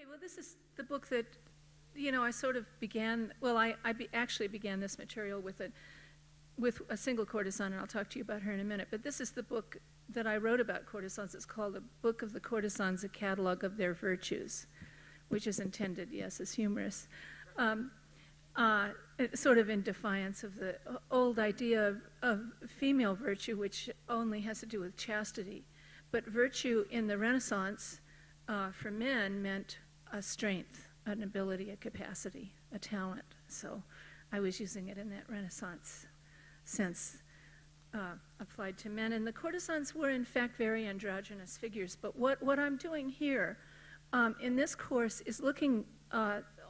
Okay, well, this is the book that, you know, I sort of began, well, actually began this material with a single courtesan, and I'll talk to you about her in a minute, but this is the book that I wrote about courtesans. It's called A Book of the Courtesans, a Catalog of Their Virtues, which is intended, yes, as humorous, sort of in defiance of the old idea of female virtue, which only has to do with chastity. But virtue in the Renaissance for men meant a strength, an ability, a capacity, a talent. So I was using it in that Renaissance sense applied to men. And the courtesans were, in fact, very androgynous figures. But what I'm doing here in this course is looking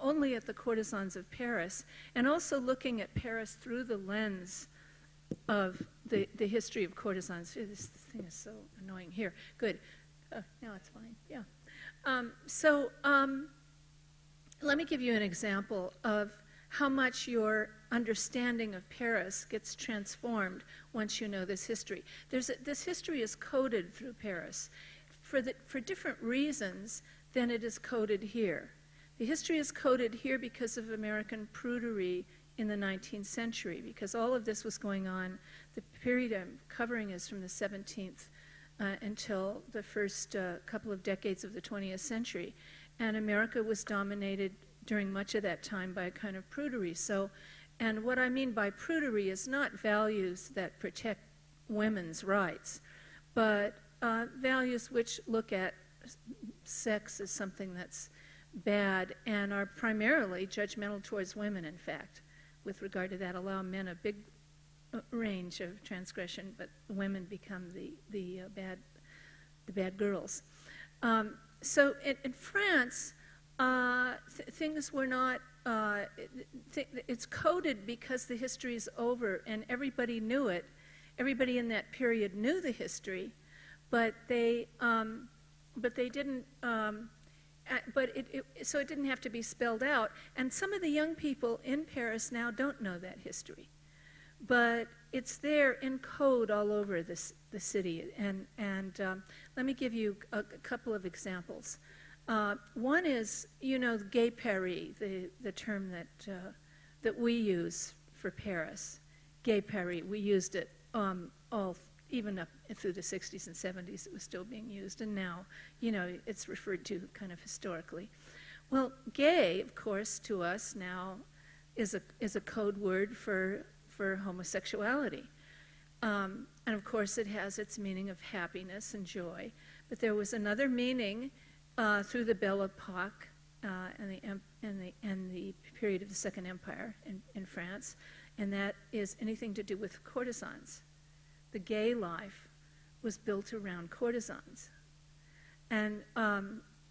only at the courtesans of Paris, and also looking at Paris through the lens of the history of courtesans. This thing is so annoying. Here, good. Now it's fine. Yeah. Let me give you an example of how much your understanding of Paris gets transformed once you know this history. This history is coded through Paris for different reasons than it is coded here. The history is coded here because of American prudery in the 19th century, because all of this was going on. The period I'm covering is from the 17th until the first couple of decades of the 20th century. And America was dominated during much of that time by a kind of prudery. And what I mean by prudery is not values that protect women's rights, but values which look at sex as something that's bad and are primarily judgmental towards women, in fact. With regard to that, allow men a big range of transgression, but women become the bad girls. So in France, things were not, it's coded because the history is over and everybody knew it. Everybody in that period knew the history, but they didn't, so it didn't have to be spelled out. And some of the young people in Paris now don't know that history, but it's there in code all over the city. And let me give you a couple of examples. One is, you know, gay Paris, the term that we use for Paris. Gay Paris, we used it even up through the 60s and 70s. It was still being used, and now, you know, it's referred to kind of historically. Well, gay, of course, to us now is a code word for homosexuality. And of course it has its meaning of happiness and joy, but there was another meaning through the Belle Epoque and the period of the Second Empire in France, and that is anything to do with courtesans. The gay life was built around courtesans. And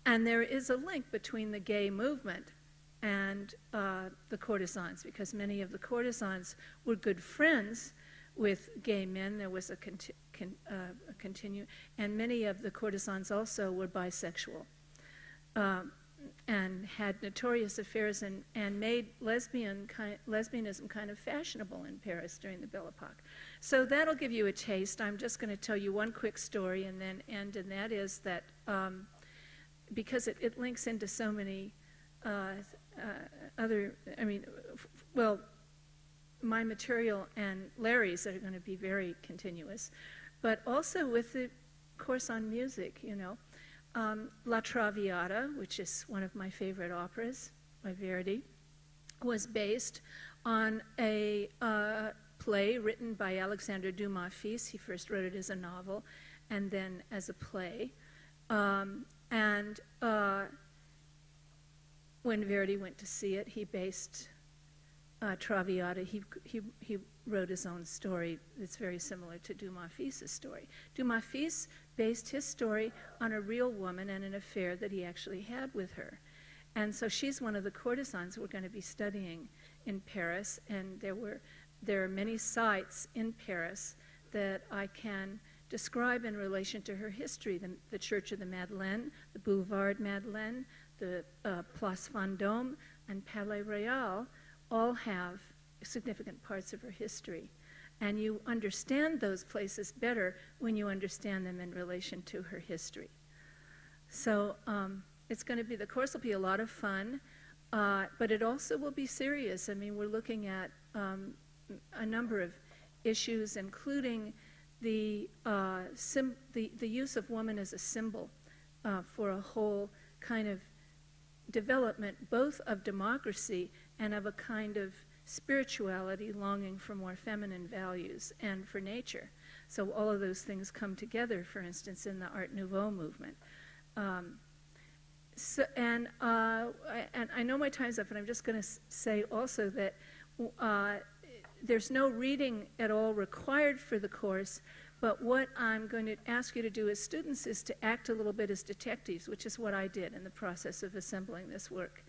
there is a link between the gay movement and the courtesans, because many of the courtesans were good friends with gay men. There was a continue, and many of the courtesans also were bisexual and had notorious affairs and made lesbianism kind of fashionable in Paris during the Belle Epoque. So that'll give you a taste. I'm just going to tell you one quick story and then end, and that is that because it links into so many other, well, my material and Larry's are going to be very continuous, but also with the course on music, you know. La Traviata, which is one of my favorite operas by Verdi, was based on a play written by Alexandre Dumas fils. He first wrote it as a novel and then as a play. When Verdi went to see it, he based Traviata. He wrote his own story that's very similar to Dumas fils' story. Dumas fils based his story on a real woman and an affair that he actually had with her. And so she's one of the courtesans we're going to be studying in Paris, and there are many sites in Paris that I can describe in relation to her history. The Church of the Madeleine, the Boulevard Madeleine, the Place Vendôme, and Palais Royal all have significant parts of her history. And you understand those places better when you understand them in relation to her history. So the course will be a lot of fun, but it also will be serious. I mean, we're looking at a number of issues, including the use of woman as a symbol for a whole kind of development, both of democracy and of a kind of spirituality longing for more feminine values and for nature. So all of those things come together, for instance, in the Art Nouveau movement. And I know my time's up, and I'm just going to say also that there's no reading at all required for the course, but what I'm going to ask you to do as students is to act a little bit as detectives, which is what I did in the process of assembling this work.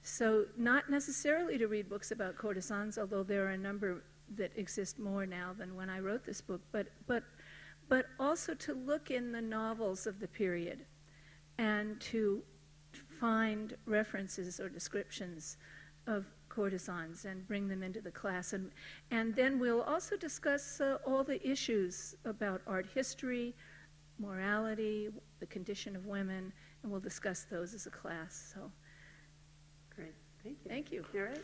So not necessarily to read books about courtesans, although there are a number that exist more now than when I wrote this book, but also to look in the novels of the period and to find references or descriptions of courtesans and bring them into the class. And then we'll also discuss all the issues about art history, morality, the condition of women, and we'll discuss those as a class. So, great. Thank you. Thank you. All right.